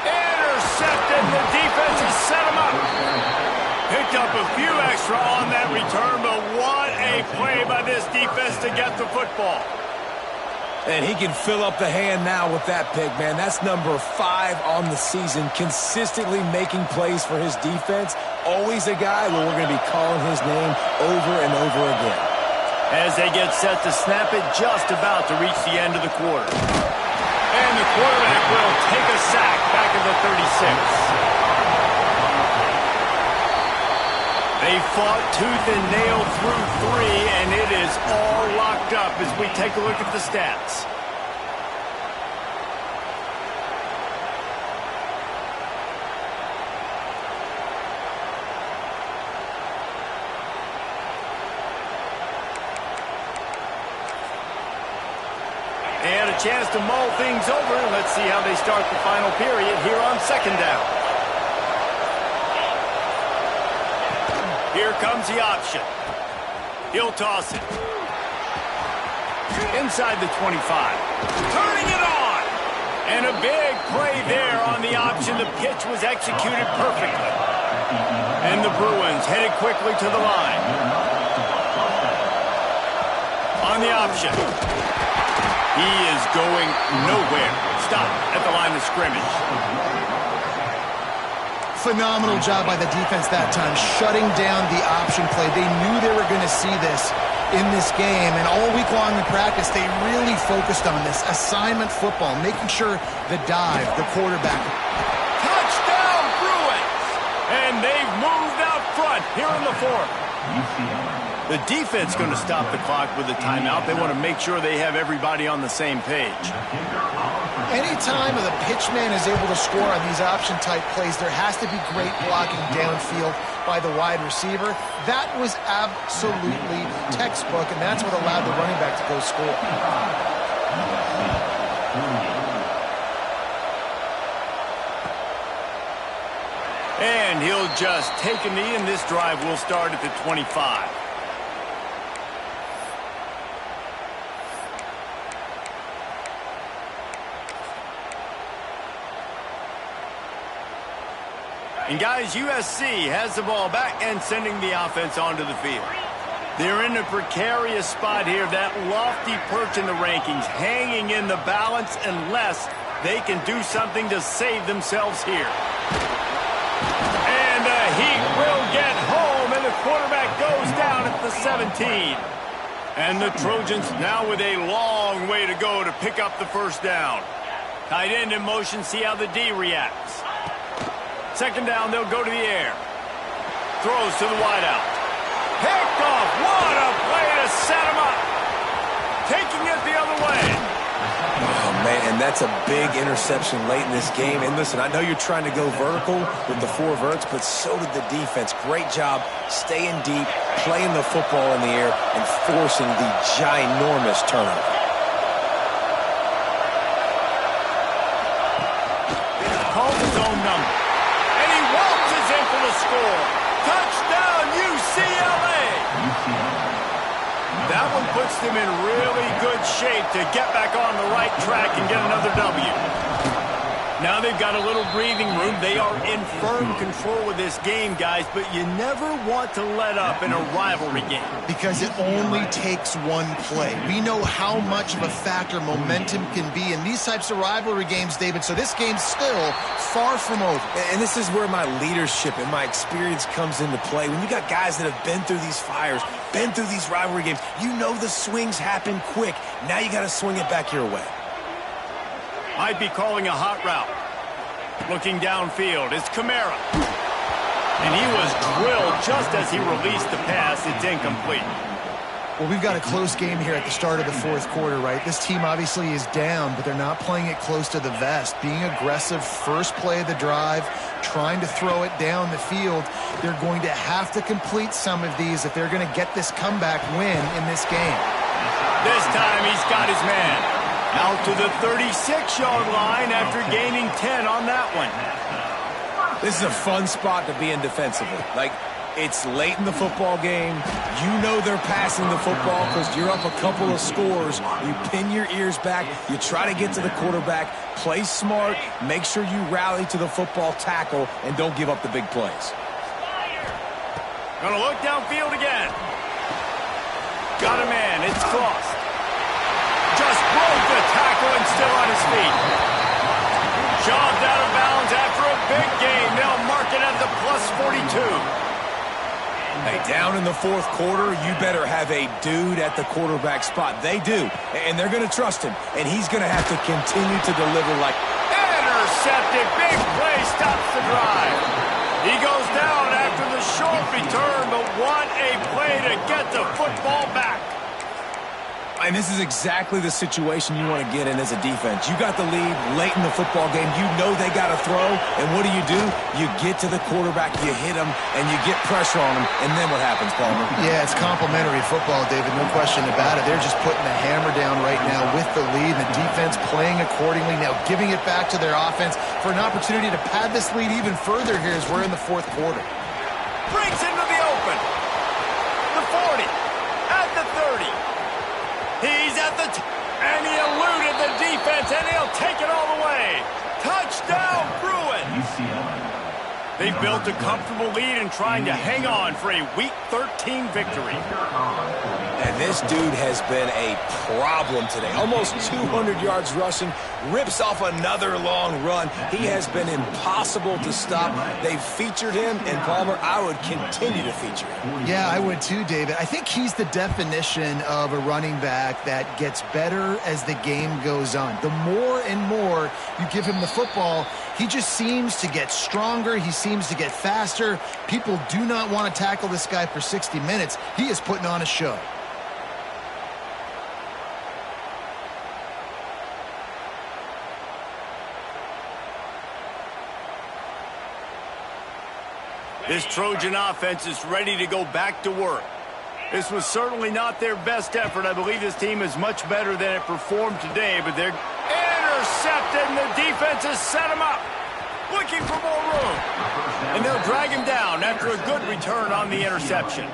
Intercepted. The defense has set him up. Picked up a few extra on that return, but what a play by this defense to get the football. And he can fill up the hand now with that pick, man. That's number 5 on the season, consistently making plays for his defense. Always a guy where we're going to be calling his name over and over again. As they get set to snap it, just about to reach the end of the quarter. And the quarterback will take a sack back at the 36. They fought tooth and nail through 3, and it is all locked up as we take a look at the stats. And a a chance to mull things over. Let's see how they start the final period here on second down. Here comes the option. He'll toss it. Inside the 25. Turning it on. And a big play there on the option. The pitch was executed perfectly. And the Bruins headed quickly to the line. On the option. He is going nowhere. Stop at the line of scrimmage. Phenomenal job by the defense that time, shutting down the option play. They knew they were going to see this in this game, and all week long in practice, they really focused on this assignment football, making sure the dive, the quarterback. Touchdown, Bruins! And they've moved out front here in the fourth. The defense going to stop the clock with a timeout. They want to make sure they have everybody on the same page. Anytime the pitchman is able to score on these option-type plays, there has to be great blocking downfield by the wide receiver. That was absolutely textbook, and that's what allowed the running back to go score. And he'll just take a knee, and this drive will start at the 25. And guys, USC has the ball back and sending the offense onto the field. They're in a precarious spot here, that lofty perch in the rankings, hanging in the balance unless they can do something to save themselves here. And the Heat will get home, and the quarterback goes down at the 17. And the Trojans now with a long way to go to pick up the first down. Tight end in motion, see how the D reacts. Second down, they'll go to the air. Throws to the wideout. Picked off. What a play to set him up. Taking it the other way. Oh, man, and that's a big interception late in this game. And listen, I know you're trying to go vertical with the 4 verts, but so did the defense. Great job staying deep, playing the football in the air, and forcing the ginormous turnover. Calls his own number. For the score. Touchdown, UCLA! That one puts them in really good shape to get back on the right track and get another W. Now they've got a little breathing room. They are in firm control of this game, guys, but you never want to let up in a rivalry game. Because it only takes one play. We know how much of a factor momentum can be in these types of rivalry games, David, so this game's still far from over. And this is where my leadership and my experience comes into play. When you got guys that have been through these fires, been through these rivalry games, you know the swings happen quick. Now you got to swing it back your way. Might be calling a hot route. Looking downfield, it's Kamara. And he was drilled just as he released the pass. It's incomplete. Well, we've got a close game here at the start of the fourth quarter, right? This team obviously is down, but they're not playing it close to the vest. Being aggressive, first play of the drive, trying to throw it down the field. They're going to have to complete some of these if they're going to get this comeback win in this game. This time he's got his man. Out to the 36-yard line after gaining 10 on that one. This is a fun spot to be in defensively. Like, it's late in the football game. You know they're passing the football because you're up a couple of scores. You pin your ears back. You try to get to the quarterback. Play smart. Make sure you rally to the football tackle and don't give up the big plays. Gonna look downfield again. Got a man. It's Kloss. Just broke the tackle and still on his feet. Shoved out of bounds after a big gain. They'll mark it at the +42. Hey, down in the fourth quarter, you better have a dude at the quarterback spot. They do, and they're going to trust him, and he's going to have to continue to deliver like... Intercepted. Big play stops the drive. He goes down after the short return, but what a play to get the football back. And this is exactly the situation you want to get in as a defense. You got the lead late in the football game. You know they got to throw. And what do? You get to the quarterback, you hit him, and you get pressure on him. And then what happens, Palmer? Yeah, it's complimentary football, David. No question about it. They're just putting the hammer down right now with the lead. The defense playing accordingly, now giving it back to their offense for an opportunity to pad this lead even further here as we're in the fourth quarter. Brings into the open. The 40. At the 30. He's at the and he eluded the defense, and he'll take it all the way. Touchdown, Bruins. They've built a comfortable lead and trying to hang on for a Week 13 victory. And this dude has been a problem today. Almost 200 yards rushing, rips off another long run. He has been impossible to stop. They've featured him, and Palmer, I would continue to feature him. Yeah, I would too, David. I think he's the definition of a running back that gets better as the game goes on. The more and more you give him the football, he just seems to get stronger. He seems to get faster. People do not want to tackle this guy for 60 minutes. He is putting on a show. This Trojan offense is ready to go back to work. This was certainly not their best effort. I believe this team is much better than it performed today, but they're intercepted, and the defense has set him up. Looking for more room. And they'll drag him down after a good return on the interception.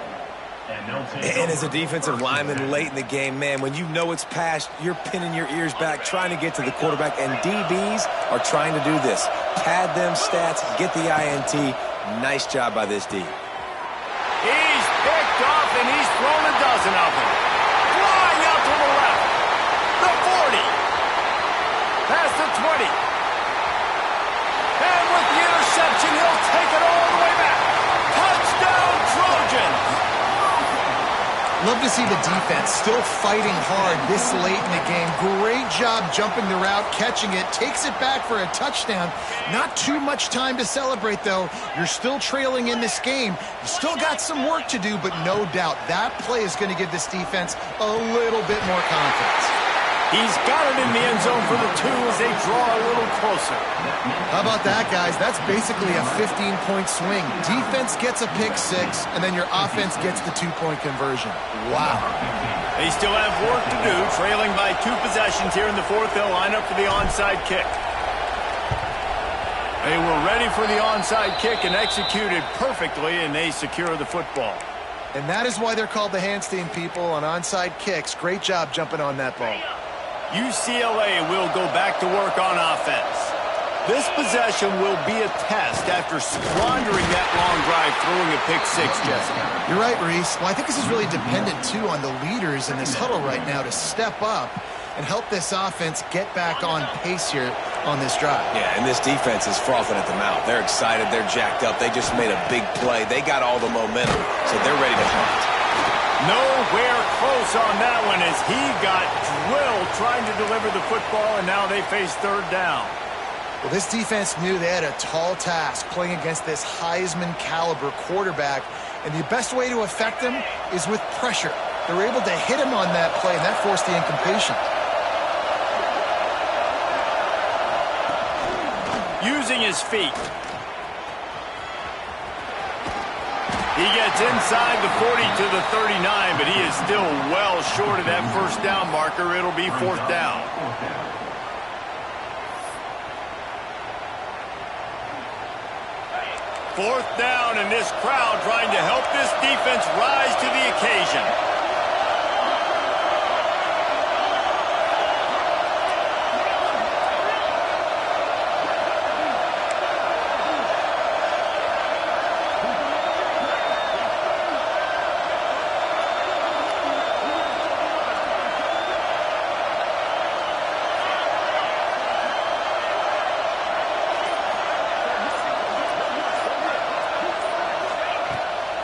And as a defensive lineman late in the game, man, when you know it's past, you're pinning your ears back, trying to get to the quarterback, and DBs are trying to do this. Pad them stats, get the INT. Nice job by this D. He's picked off, and he's thrown a dozen of them. Flying out to the left. The 40. Past the 20. And with the interception, he'll take it all the way back. Touchdown, Trojans. Love to see the defense still fighting hard this late in the game. Great job jumping the route, catching it, takes it back for a touchdown. Not too much time to celebrate, though. You're still trailing in this game. You still got some work to do, but no doubt that play is going to give this defense a little bit more confidence. He's got it in the end zone for the 2 as they draw a little closer. How about that, guys? That's basically a 15-point swing. Defense gets a pick 6, and then your offense gets the 2-point conversion. Wow. They still have work to do, trailing by 2 possessions here in the fourth. They'll line up for the onside kick. They were ready for the onside kick and executed perfectly, and they secure the football. And that is why they're called the Handstand people on onside kicks. Great job jumping on that ball. UCLA will go back to work on offense. This possession will be a test after squandering that long drive, throwing a pick 6, Jesse. You're right, Reese. Well, I think this is really dependent, too, on the leaders in this huddle right now to step up and help this offense get back on pace here on this drive. Yeah, and this defense is frothing at the mouth. They're excited. They're jacked up. They just made a big play. They got all the momentum, so they're ready to hunt. Nowhere close on that one as he got drilled trying to deliver the football, and now they face third down. Well, this defense knew they had a tall task playing against this Heisman caliber quarterback, and the best way to affect him is with pressure. They were able to hit him on that play, and that forced the incompletion. Using his feet. He gets inside the 40 to the 39, but he is still well short of that first down marker. It'll be fourth down. Fourth down, and this crowd trying to help this defense rise to the occasion.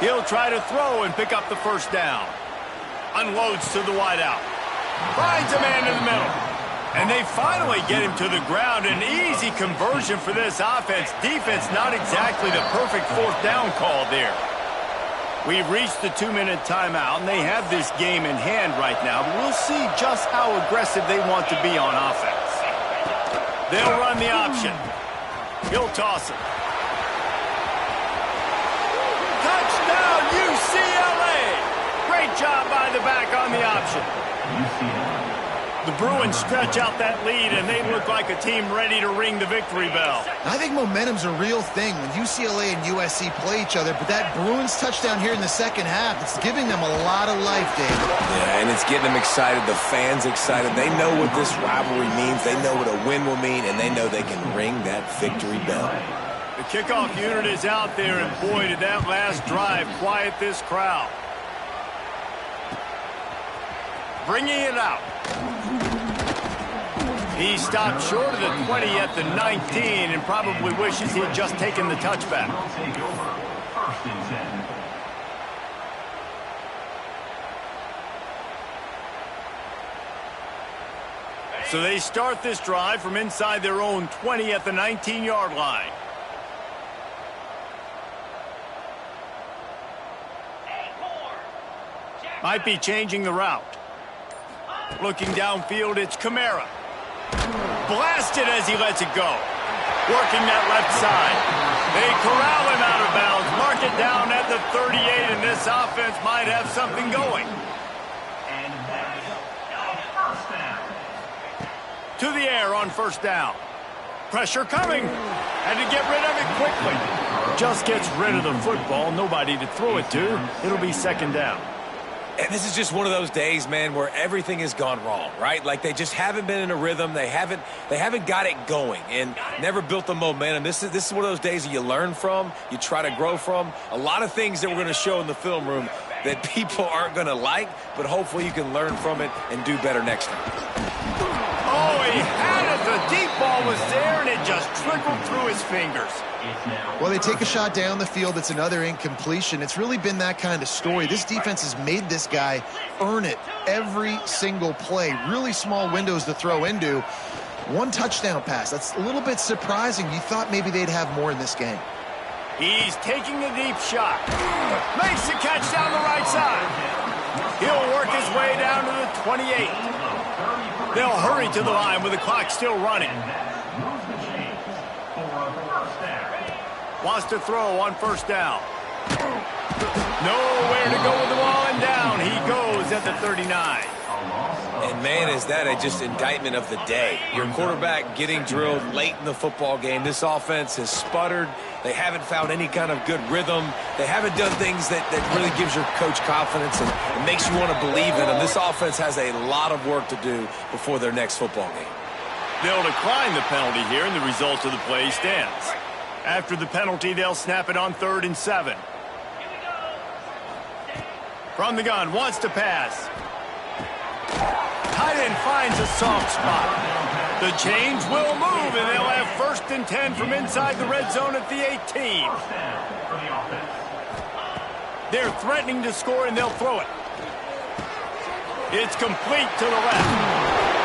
He'll try to throw and pick up the first down. Unloads to the wideout. Finds a man in the middle. And they finally get him to the ground. An easy conversion for this offense. Defense not exactly the perfect fourth down call there. We've reached the 2-minute timeout, and they have this game in hand right now, but we'll see just how aggressive they want to be on offense. They'll run the option. He'll toss it. Touchdown, UCLA! Great job by the back on the option. The Bruins stretch out that lead, and they look like a team ready to ring the victory bell. I think momentum's a real thing when UCLA and USC play each other, but that Bruins touchdown here in the second half, it's giving them a lot of life, David. Yeah, and it's getting them excited, the fans excited. They know what this rivalry means. They know what a win will mean, and they know they can ring that victory bell. The kickoff unit is out there, and boy, did that last drive quiet this crowd. Bringing it out. He stopped short of the 20 at the 19 and probably wishes he had just taken the touchback. So they start this drive from inside their own 20 at the 19-yard line. Might be changing the route. Looking downfield, it's Kamara. Blasted as he lets it go. Working that left side. They corral him out of bounds. Mark it down at the 38, and this offense might have something going. To the air on first down. Pressure coming. Had to get rid of it quickly. Just gets rid of the football. Nobody to throw it to. It'll be second down. And this is just one of those days, man, where everything has gone wrong, right? Like they just haven't been in a rhythm. They haven't got it going and never built the momentum. This is one of those days that you learn from, you try to grow from. A lot of things that we're going to show in the film room that people aren't going to like, but hopefully you can learn from it and do better next time. Oh, he had it. The deep ball was there, and it just trickled through his fingers. Well, they take a shot down the field. It's another incompletion. It's really been that kind of story. This defense has made this guy earn it every single play. Really small windows to throw into. One touchdown pass. That's a little bit surprising. You thought maybe they'd have more in this game. He's taking a deep shot. Makes the catch down the right side. He'll work his way down to the 28. They'll hurry to the line with the clock still running. Wants to throw on first down. Nowhere to go with the ball, and down he goes at the 39. And, man, is that just indictment of the day. Your quarterback getting drilled late in the football game. This offense has sputtered. They haven't found any kind of good rhythm. They haven't done things that really gives your coach confidence and makes you want to believe in them. This offense has a lot of work to do before their next football game. They'll decline the penalty here, and the result of the play stands. After the penalty, they'll snap it on 3rd and 7. From the gun, wants to pass. Tight end finds a soft spot. The chains will move, and they'll have 1st and 10 from inside the red zone at the 18. They're threatening to score, and they'll throw it. It's complete to the left.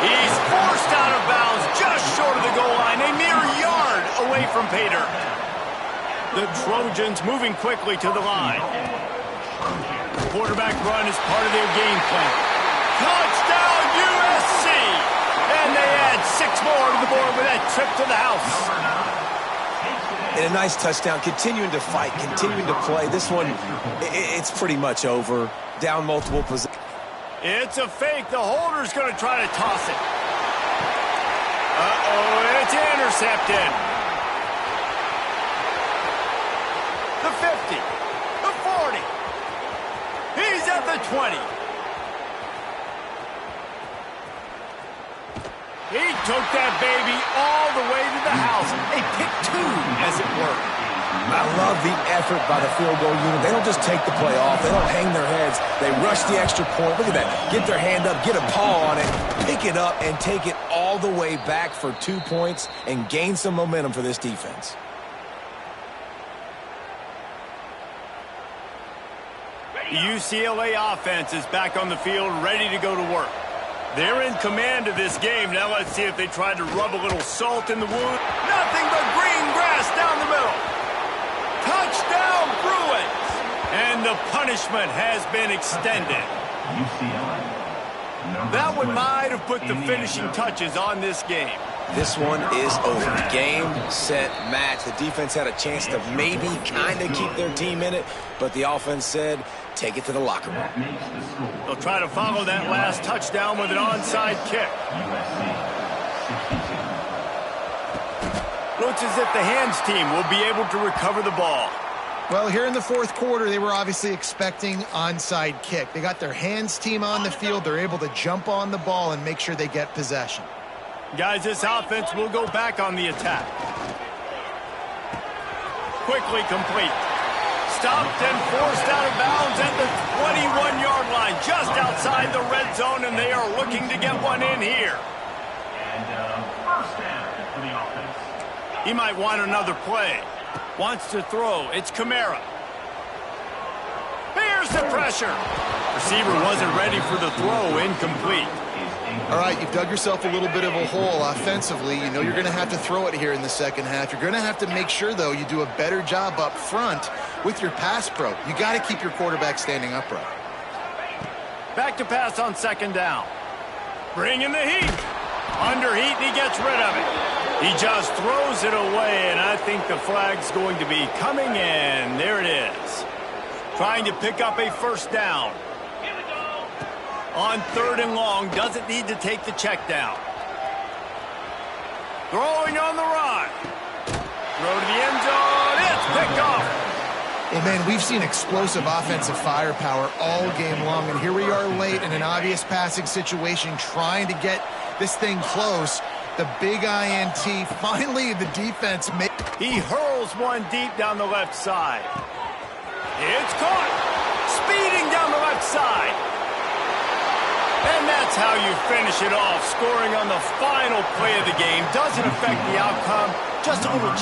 He's forced out of bounds just short of the goal line, a mere yard away from pay dirt. The Trojans moving quickly to the line. The quarterback run is part of their game plan. Touchdown USC! And they add 6 more to the board with that trip to the house. And a nice touchdown, continuing to fight, continuing to play. This one, it's pretty much over. Down multiple positions. It's a fake. The holder's going to try to toss it. Uh-oh, it's intercepted. The 50. The 40. He's at the 20. He took that baby all the way to the house. A pick 2, as it were. I love the effort by the field goal unit. They don't just take the play off. They don't hang their heads. They rush the extra point. Look at that. Get their hand up, get a paw on it, pick it up, and take it all the way back for 2 points and gain some momentum for this defense. The UCLA offense is back on the field, ready to go to work. They're in command of this game. Now let's see if they try to rub a little salt in the wound. Nothing but green grass down the middle. Touchdown, Bruins! And the punishment has been extended. That one might have put the finishing touches on this game. This one is over. Game, set, match. The defense had a chance to maybe kind of keep their team in it, but the offense said, take it to the locker room. They'll try to follow that last touchdown with an onside kick. Looks as if the hands team will be able to recover the ball. Well, here in the fourth quarter, they were obviously expecting onside kick. They got their hands team on the field. They're able to jump on the ball and make sure they get possession. Guys, this offense will go back on the attack. Quickly complete. Stopped and forced out of bounds at the 21-yard line, just outside the red zone, and they are looking to get one in here. And first down for the offense. He might want another play. Wants to throw. It's Kamara. Here's the pressure. Receiver wasn't ready for the throw. Incomplete. All right, you've dug yourself a little bit of a hole offensively. You know you're going to have to throw it here in the second half. You're going to have to make sure, though, you do a better job up front with your pass pro. You got to keep your quarterback standing upright. Back to pass on second down. Bring in the heat. Under heat, and he gets rid of it. He just throws it away, and I think the flag's going to be coming in. There it is. Trying to pick up a first down. On third and long, doesn't need to take the check down. Throwing on the run. Throw to the end zone. It's picked off. Well, man, we've seen explosive offensive firepower all game long, and here we are late in an obvious passing situation trying to get this thing close. The big INT. Finally, the defense made. He hurls one deep down the left side. It's caught. Speeding down the left side. And that's how you finish it off. Scoring on the final play of the game doesn't affect the outcome. Just a little